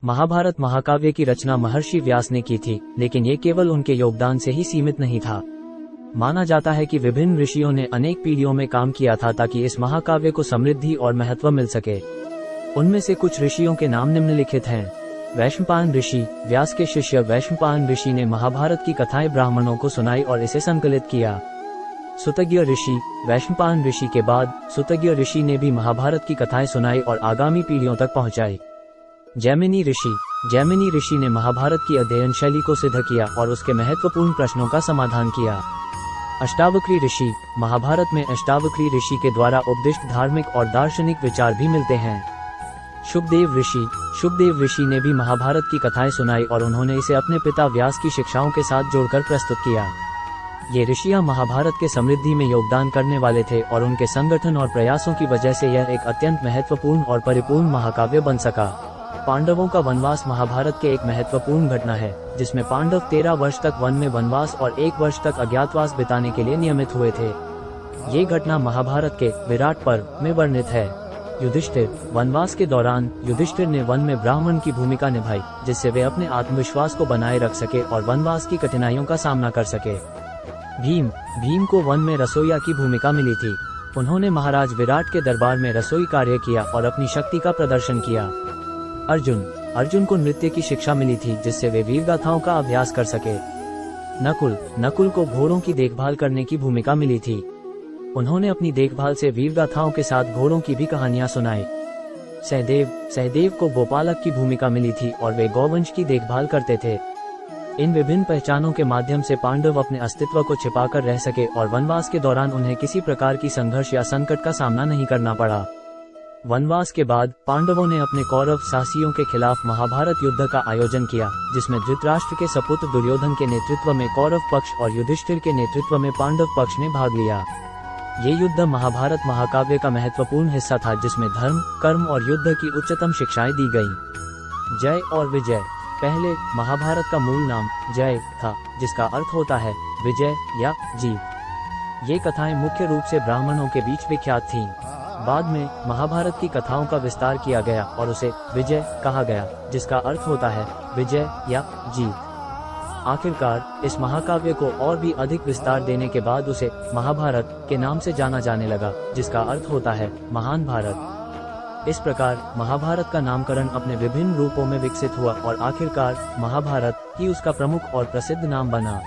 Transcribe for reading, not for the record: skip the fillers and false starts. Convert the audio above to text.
महाभारत महाकाव्य की रचना महर्षि व्यास ने की थी, लेकिन ये केवल उनके योगदान से ही सीमित नहीं था। माना जाता है कि विभिन्न ऋषियों ने अनेक पीढ़ियों में काम किया था ताकि इस महाकाव्य को समृद्धि और महत्व मिल सके। उनमें से कुछ ऋषियों के नाम निम्नलिखित हैं। वैशंपायन ऋषि। व्यास के शिष्य वैशंपायन ऋषि ने महाभारत की कथाएं ब्राह्मणों को सुनाई और इसे संकलित किया। सुतज्ञ ऋषि। वैशंपायन ऋषि के बाद सुतज्ञ ऋषि ने भी महाभारत की कथाएं सुनाई और आगामी पीढ़ियों तक पहुंचाई। जैमिनी ऋषि। जैमिनी ऋषि ने महाभारत की अध्ययन शैली को सिद्ध किया और उसके महत्वपूर्ण प्रश्नों का समाधान किया। अष्टावक्री ऋषि। महाभारत में अष्टावक्री ऋषि के द्वारा उपदिष्ट धार्मिक और दार्शनिक विचार भी मिलते हैं। शुकदेव ऋषि। शुकदेव ऋषि ने भी महाभारत की कथाएं सुनाई और उन्होंने इसे अपने पिता व्यास की शिक्षाओं के साथ जोड़कर प्रस्तुत किया। ये ऋषियां महाभारत के समृद्धि में योगदान करने वाले थे और उनके संगठन और प्रयासों की वजह से यह एक अत्यंत महत्वपूर्ण और परिपूर्ण महाकाव्य बन सका। पांडवों का वनवास महाभारत के एक महत्वपूर्ण घटना है, जिसमें पांडव 13 वर्ष तक वन में वनवास और 1 वर्ष तक अज्ञातवास बिताने के लिए नियमित हुए थे। ये घटना महाभारत के विराट पर्व में वर्णित है। युधिष्ठिर। वनवास के दौरान युधिष्ठिर ने वन में ब्राह्मण की भूमिका निभाई, जिससे वे अपने आत्मविश्वास को बनाए रख सके और वनवास की कठिनाइयों का सामना कर सके। भीम। भीम को वन में रसोइया की भूमिका मिली थी। उन्होंने महाराज विराट के दरबार में रसोई कार्य किया और अपनी शक्ति का प्रदर्शन किया। अर्जुन। अर्जुन को नृत्य की शिक्षा मिली थी, जिससे वे वीरगाथाओं का अभ्यास कर सके। नकुल। नकुल को घोड़ों की देखभाल करने की भूमिका मिली थी। उन्होंने अपनी देखभाल से वीरगाथाओं के साथ घोड़ों की भी कहानियां सुनाई। सहदेव। सहदेव को गोपालक की भूमिका मिली थी और वे गौवंश की देखभाल करते थे। इन विभिन्न पहचानों के माध्यम से पांडव अपने अस्तित्व को छिपाकर रह सके और वनवास के दौरान उन्हें किसी प्रकार की संघर्ष या संकट का सामना नहीं करना पड़ा। वनवास के बाद पांडवों ने अपने कौरव साहसियों के खिलाफ महाभारत युद्ध का आयोजन किया, जिसमें धृतराष्ट्र के सपुत्र दुर्योधन के नेतृत्व में कौरव पक्ष और युधिष्ठिर के नेतृत्व में पांडव पक्ष ने भाग लिया। ये युद्ध महाभारत महाकाव्य का महत्वपूर्ण हिस्सा था, जिसमें धर्म, कर्म और युद्ध की उच्चतम शिक्षाएं दी गईं। जय और विजय। पहले महाभारत का मूल नाम जय था, जिसका अर्थ होता है विजय या जीत। ये कथाएं मुख्य रूप से ब्राह्मणों के बीच विख्यात थीं। बाद में महाभारत की कथाओं का विस्तार किया गया और उसे विजय कहा गया, जिसका अर्थ होता है विजय या जीत। आखिरकार इस महाकाव्य को और भी अधिक विस्तार देने के बाद उसे महाभारत के नाम से जाना जाने लगा, जिसका अर्थ होता है महान भारत। इस प्रकार महाभारत का नामकरण अपने विभिन्न रूपों में विकसित हुआ और आखिरकार महाभारत ही उसका प्रमुख और प्रसिद्ध नाम बना।